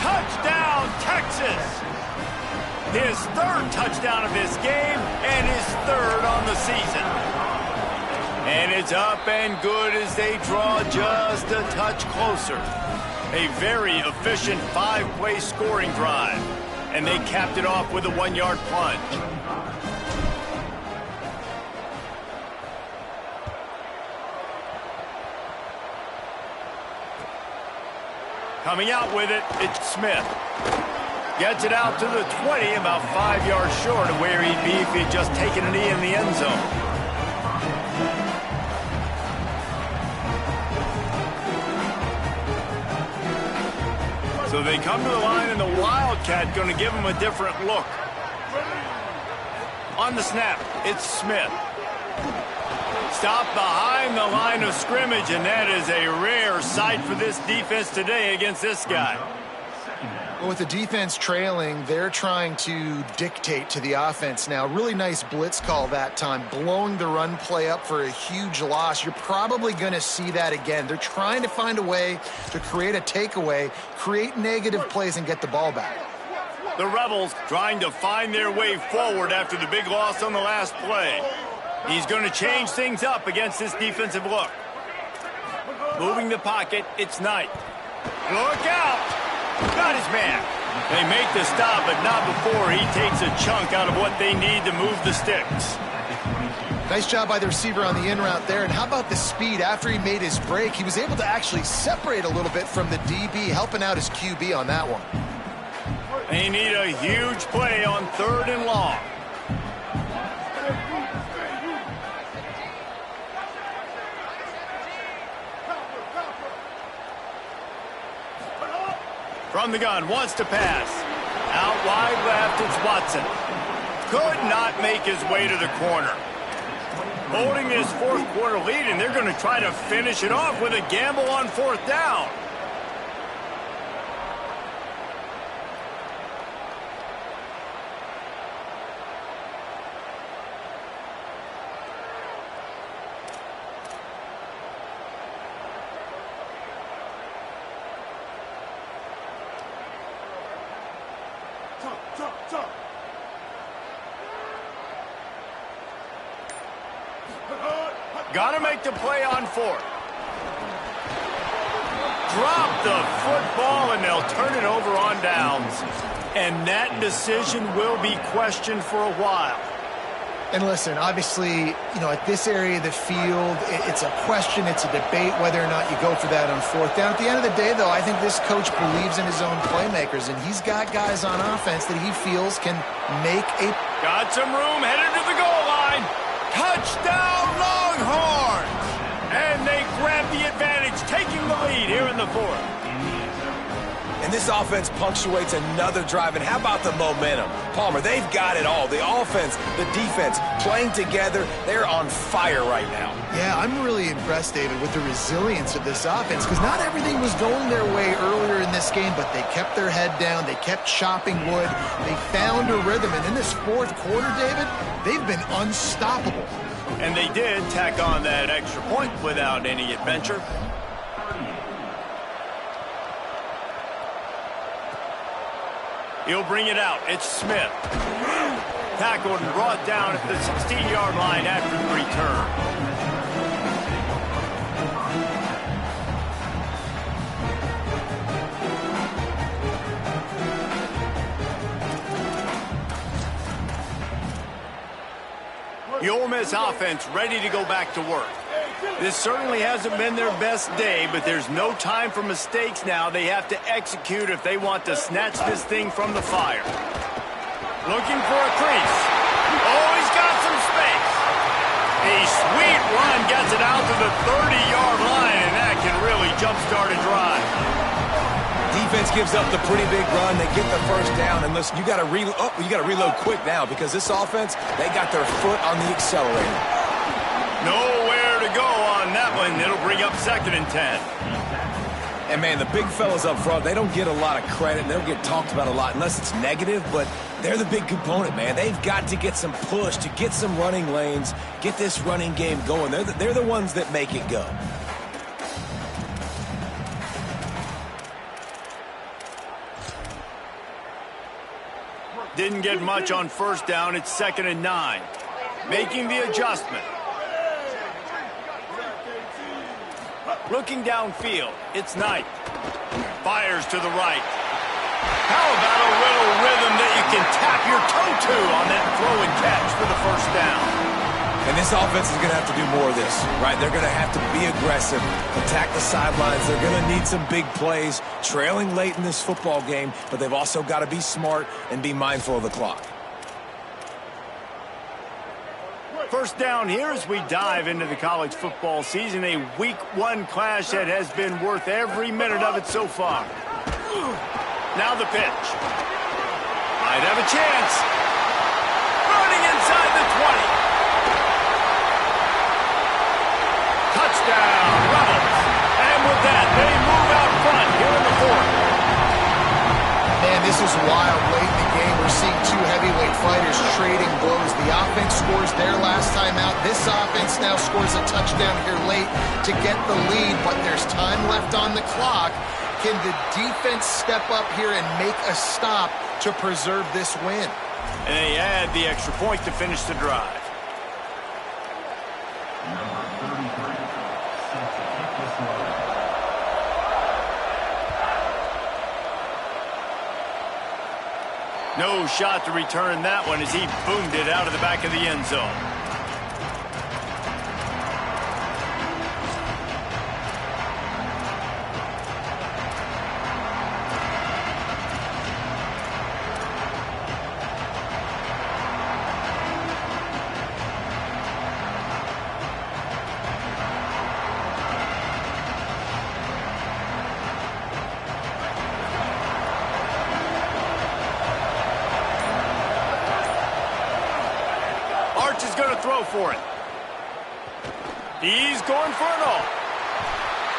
Touchdown, Texas. His 3rd touchdown of this game and his 3rd on the season. And it's up and good as they draw just a touch closer. A very efficient 5-play scoring drive. And they capped it off with a 1-yard plunge. Coming out with it, it's Smith. Gets it out to the 20, about 5 yards short of where he'd be if he'd just taken a knee in the end zone. So they come to the line, and the Wildcat going to give them a different look. On the snap, it's Smith. Stopped behind the line of scrimmage, and that is a rare sight for this defense today against this guy. Well, with the defense trailing, they're trying to dictate to the offense now. Really nice blitz call that time, blowing the run play up for a huge loss. You're probably going to see that again. They're trying to find a way to create a takeaway, create negative plays, and get the ball back. The Rebels trying to find their way forward after the big loss on the last play. He's going to change things up against this defensive look. Moving the pocket, it's Knight. Look out! Got his man. They make the stop, but not before he takes a chunk out of what they need to move the sticks. Nice job by the receiver on the in route there. And how about the speed? After he made his break, he was able to actually separate a little bit from the DB, helping out his QB on that one. They need a huge play on 3rd and long. From the gun, wants to pass. Out wide left, it's Watson. Could not make his way to the corner. Holding this 4th quarter lead, and they're going to try to finish it off with a gamble on 4th down. Got to make the play on 4th. Drop the football, and they'll turn it over on downs. And that decision will be questioned for a while. And listen, obviously, at this area of the field, it's a question, it's a debate whether or not you go for that on 4th down. At the end of the day, though, I think this coach believes in his own playmakers, and he's got guys on offense that he feels can make a... Got some room, headed to the goal line. Touchdown, Longhorns! And they grab the advantage, taking the lead here in the 4th. And this offense punctuates another drive. And how about the momentum? Palmer, they've got it all. The offense, the defense, playing together. They're on fire right now. Yeah, I'm really impressed, David, with the resilience of this offense, because not everything was going their way earlier in this game, but they kept their head down. They kept chopping wood. They found a rhythm. And in this 4th quarter, David, they've been unstoppable. And they did tack on that extra point without any adventure. He'll bring it out. It's Smith. Tackled and brought down at the 16-yard line after the return. The Ole Miss offense ready to go back to work. This certainly hasn't been their best day, but there's no time for mistakes now. They have to execute if they want to snatch this thing from the fire. Looking for a crease. Oh, he's got some space. A sweet run gets it out to the 30-yard line, and that can really jumpstart a drive. Defense gives up the pretty big run. They get the 1st down, and listen, you got to reload quick now, because this offense, they got their foot on the accelerator. Nowhere to go on that one. It'll bring up 2nd and 10. And, man, the big fellas up front, they don't get a lot of credit. They don't get talked about a lot unless it's negative, but they're the big component, man. They've got to get some push, to get some running lanes, get this running game going. They're the ones that make it go. Didn't get much on first down. It's 2nd and 9. Making the adjustment. Looking downfield, it's Knight. Fires to the right. How about a little rhythm that you can tap your toe to on that throw and catch for the first down? And this offense is going to have to do more of this, right? They're going to have to be aggressive, attack the sidelines. They're going to need some big plays, trailing late in this football game, but they've also got to be smart and be mindful of the clock. First down here as we dive into the college football season, a week 1 clash that has been worth every minute of it so far. Now the pitch. Might have a chance. Running inside the 20. Touchdown, Rebels. And with that, they move out front here in the 4th. Man, this is wild. Late in the game, we're seeing two heavyweight fighters trading blows. The offense scores their last time out. This offense now scores a touchdown here late to get the lead, but there's time left on the clock. Can the defense step up here and make a stop to preserve this win? And they add the extra point to finish the drive. No shot to return that one as he boomed it out of the back of the end zone. For it. He's going for it all.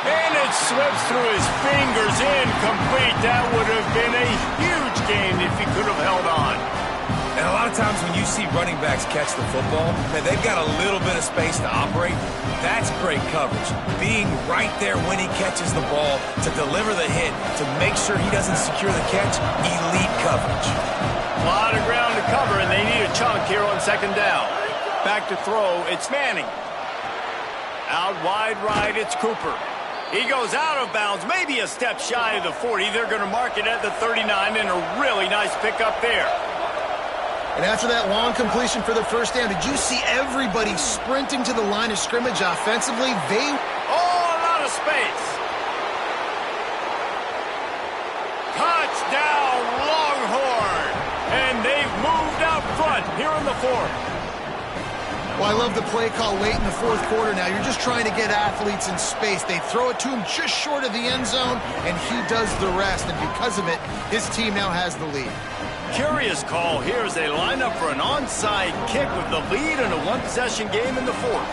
And it slips through his fingers, incomplete. That would have been a huge gain if he could have held on. And a lot of times when you see running backs catch the football, man, they've got a little bit of space to operate. That's great coverage. Being right there when he catches the ball to deliver the hit, to make sure he doesn't secure the catch, elite coverage. A lot of ground to cover, and they need a chunk here on 2nd down. Back to throw, it's Manning. Out wide right, it's Cooper. He goes out of bounds, maybe a step shy of the 40. They're going to mark it at the 39, and a really nice pickup there. And after that long completion for the first down, did you see everybody sprinting to the line of scrimmage offensively? Oh, a lot of space. Touchdown, Longhorn. And they've moved out front here in the 4th. Well, I love the play call late in the 4th quarter now. You're just trying to get athletes in space. They throw it to him just short of the end zone, and he does the rest. And because of it, his team now has the lead. Curious call here as they line up for an onside kick with the lead in a 1-possession game in the 4th.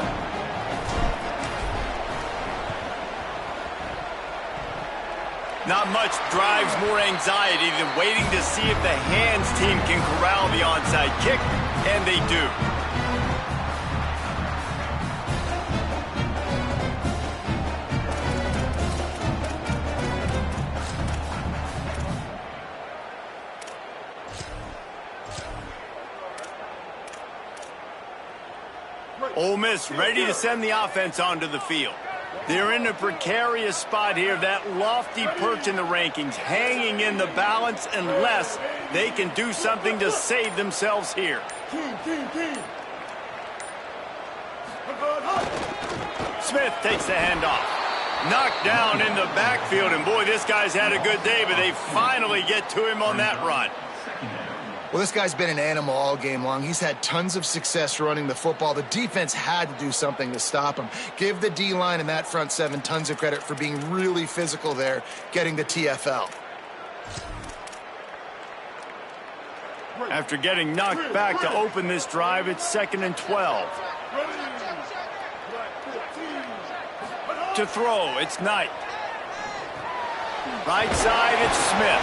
Not much drives more anxiety than waiting to see if the hands team can corral the onside kick, and they do. Ole Miss ready to send the offense onto the field. They're in a precarious spot here, that lofty perch in the rankings, hanging in the balance unless they can do something to save themselves here. Smith takes the handoff. Knocked down in the backfield, and boy, this guy's had a good day, but they finally get to him on that run. Well, this guy's been an animal all game long. He's had tons of success running the football. The defense had to do something to stop him. Give the D-line and that front 7 tons of credit for being really physical there, getting the TFL. After getting knocked back to open this drive, it's 2nd and 12. To throw, it's Knight. Right side, it's Smith.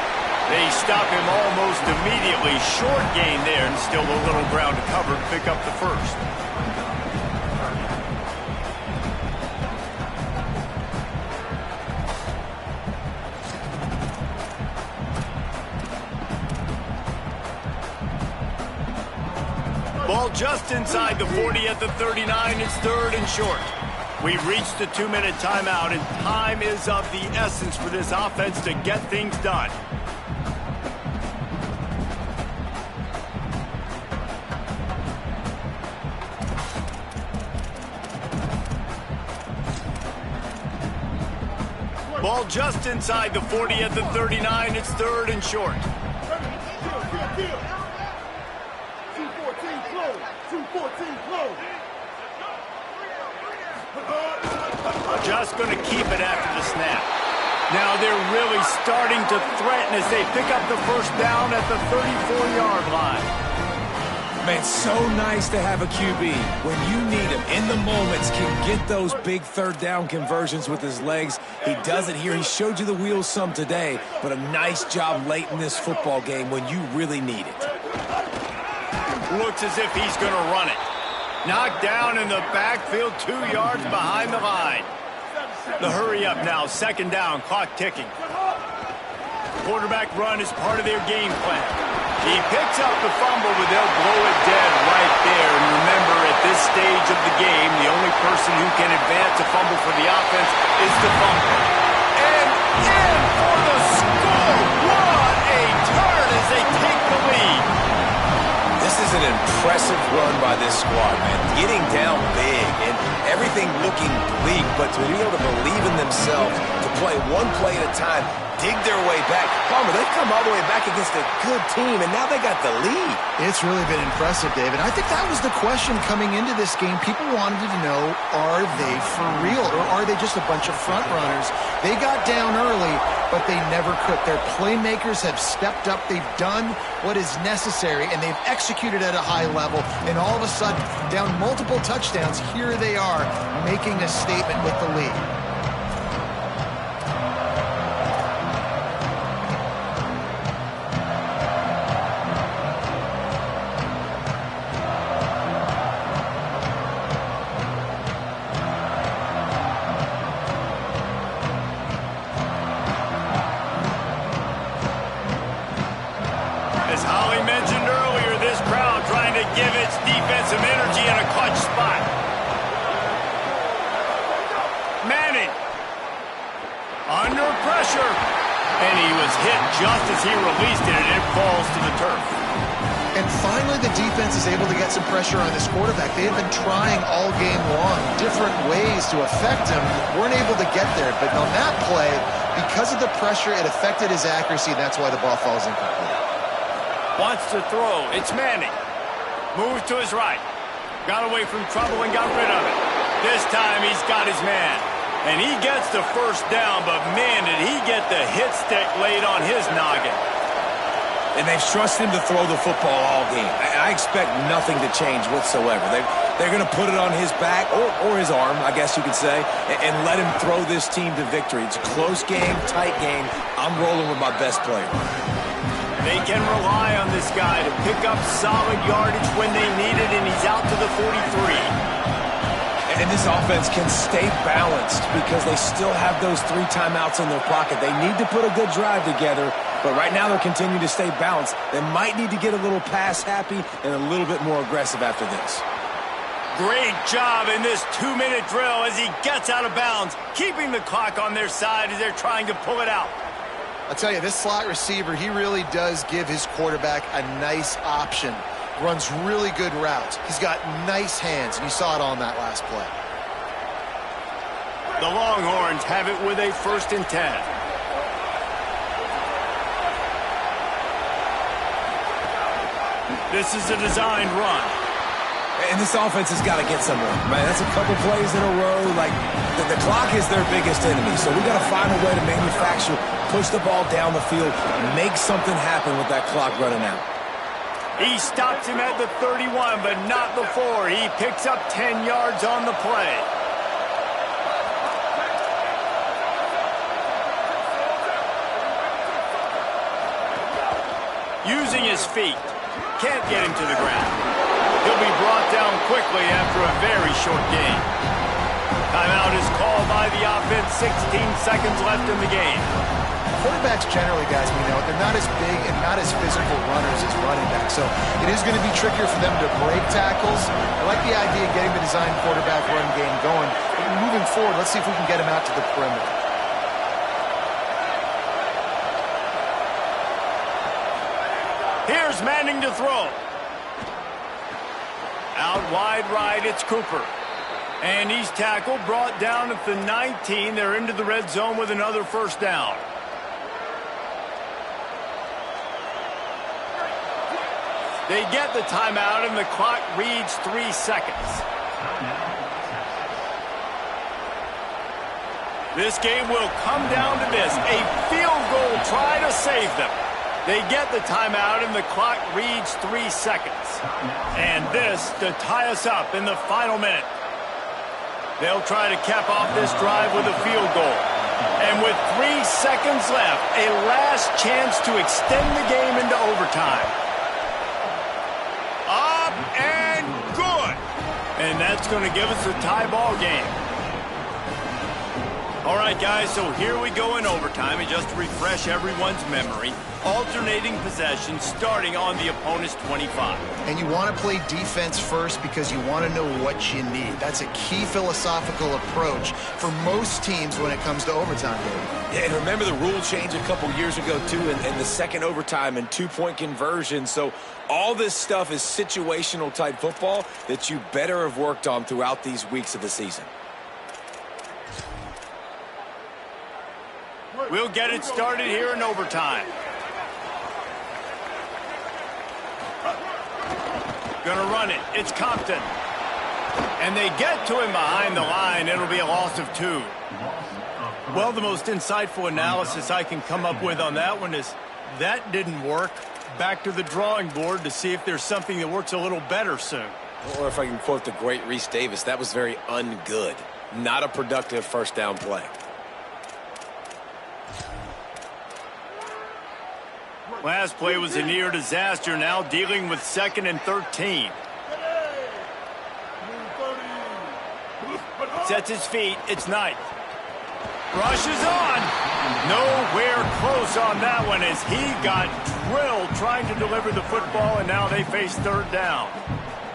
They stop him almost immediately. Short gain there, and still a little ground to cover to pick up the first. Ball just inside the 40 at the 39. It's third and short. We've reached the 2-minute timeout, and time is of the essence for this offense to get things done. Ball just inside the 40 at the 39. It's third and short. 214 close. 214 close. Just going to keep it after the snap. Now they're really starting to threaten as they pick up the first down at the 34-yard line. Man, so nice to have a QB. When you need him in the moments, can get those big third down conversions with his legs. He does it here. He showed you the wheels some today, but a nice job late in this football game when you really need it. Looks as if he's going to run it. Knocked down in the backfield, 2 yards behind the line. The hurry up now, second down, clock ticking. Quarterback run is part of their game plan. He picks up the fumble, but they'll blow it dead right there. And remember, at this stage of the game, the only person who can advance a fumble for the offense is the fumble. And in for the score! What a turn as they take the lead. This is an impressive run by this squad, man. Getting down big and everything looking bleak, but to be able to believe in themselves, to play one play at a time, dig their way back. Palmer, they've come all the way back against a good team, and now they got the lead. It's really been impressive, David. I think that was the question coming into this game. People wanted to know, are they for real, or are they just a bunch of front runners? They got down early, but they never quit. Their playmakers have stepped up. They've done what is necessary, and they've executed at a high level. And all of a sudden, down multiple touchdowns, here they are making a statement with the lead. And he was hit just as he released it, and it falls to the turf. And finally, the defense is able to get some pressure on this quarterback. They have been trying all game long, different ways to affect him. Weren't able to get there, but on that play, because of the pressure, it affected his accuracy, and that's why the ball falls incomplete. Wants to throw. It's Manning. Moves to his right. Got away from trouble and got rid of it. This time, he's got his man. And he gets the first down, but man, did he get the hit stick laid on his noggin. And they've trusted him to throw the football all game. I expect nothing to change whatsoever. They're going to put it on his back, or his arm, I guess you could say, and let him throw this team to victory. It's a close game, tight game. I'm rolling with my best player. They can rely on this guy to pick up solid yardage when they need it, and he's out to the 43. And this offense can stay balanced because they still have those 3 timeouts in their pocket. They need to put a good drive together, but right now they're continuing to stay balanced. They might need to get a little pass happy and a little bit more aggressive after this. Great job in this 2-minute drill as he gets out of bounds, keeping the clock on their side as they're trying to pull it out. I'll tell you, this slot receiver, he really does give his quarterback a nice option. Runs really good routes. He's got nice hands, and you saw it on that last play. The Longhorns have it with a 1st and 10. This is a designed run. And this offense has got to get somewhere, man. That's a couple plays in a row. Like, the clock is their biggest enemy, so we got to find a way to manufacture, push the ball down the field, make something happen with that clock running out. He stops him at the 31, but not before. He picks up 10 yards on the play. using his feet. Can't get him to the ground. He'll be brought down quickly after a very short game. Timeout is called by the offense. 16 seconds left in the game. Quarterbacks generally, guys, we know, they're not as big and not as physical runners as running backs, so it is going to be trickier for them to break tackles. I like the idea of getting the design quarterback run game going. But moving forward, let's see if we can get him out to the perimeter. Here's Manning to throw. Out wide right, it's Cooper. And he's tackled, brought down at the 19. They're into the red zone with another first down. They get the timeout, and the clock reads 3 seconds. This game will come down to this. A field goal try to save them. They get the timeout, and the clock reads 3 seconds. And this to tie us up in the final minute. They'll try to cap off this drive with a field goal. And with 3 seconds left, a last chance to extend the game into overtime. Up and good. And that's going to give us a tie ball game. All right, guys, so here we go in overtime. And just to refresh everyone's memory, alternating possession starting on the opponent's 25. And you want to play defense first because you want to know what you need. That's a key philosophical approach for most teams when it comes to overtime, baby. Yeah, and remember the rule change a couple years ago, too, in the second overtime and two-point conversion. So all this stuff is situational type football that you better have worked on throughout these weeks of the season. We'll get it started here in overtime. Gonna run it. It's Compton. And they get to him behind the line. It'll be a loss of 2. Well, the most insightful analysis I can come up with on that one is that didn't work. Back to the drawing board to see if there's something that works a little better soon. Or if I can quote the great Reese Davis, that was very ungood. Not a productive first down play. Last play was a near disaster, now dealing with 2nd and 13. Sets his feet, it's Knight. Rushes on. Nowhere close on that one as he got drilled trying to deliver the football, and now they face 3rd down.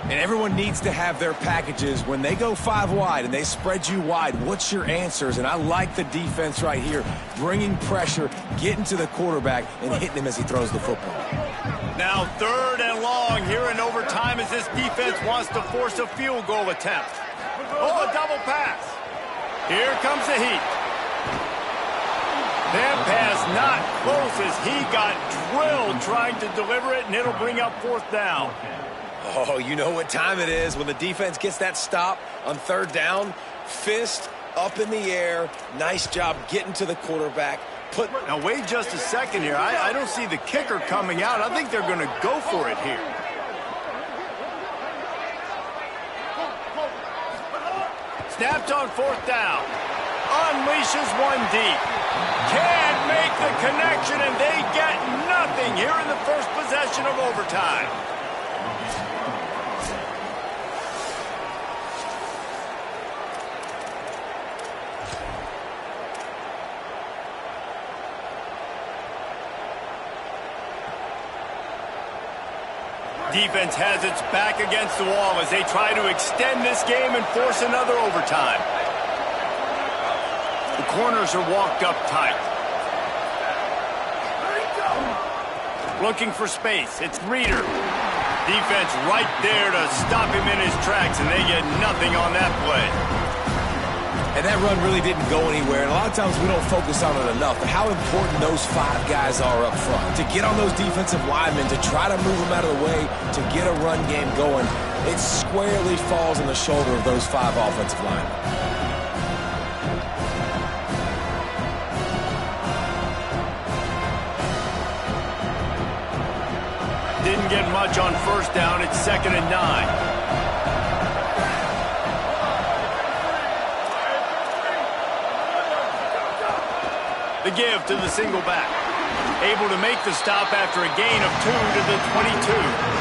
And everyone needs to have their packages. When they go 5 wide and they spread you wide, what's your answers? And I like the defense right here, bringing pressure, getting to the quarterback, and hitting him as he throws the football. Now 3rd and long here in overtime as this defense wants to force a field goal attempt. Oh, a double pass. Here comes the heat. That pass not close as he got drilled trying to deliver it, and it'll bring up 4th down. Oh, you know what time it is when the defense gets that stop on 3rd down. Fist up in the air. Nice job getting to the quarterback. Now, wait just a second here. I don't see the kicker coming out. I think they're going to go for it here. Snapped on 4th down. Unleashes one deep. Can't make the connection, and they get nothing here in the first possession of overtime. Defense has its back against the wall as they try to extend this game and force another overtime. The corners are walked up tight. Looking for space. It's Reeder. Defense right there to stop him in his tracks, and they get nothing on that play. And that run really didn't go anywhere. And a lot of times we don't focus on it enough. But how important those 5 guys are up front. To get on those defensive linemen, to try to move them out of the way, to get a run game going, it squarely falls on the shoulder of those 5 offensive linemen. Didn't get much on 1st down. It's 2nd and 9. The give to the single back. Able to make the stop after a gain of 2 to the 22.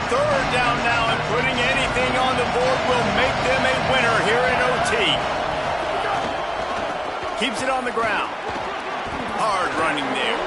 Third down now, and putting anything on the board will make them a winner here in OT. Keeps it on the ground. Hard running there.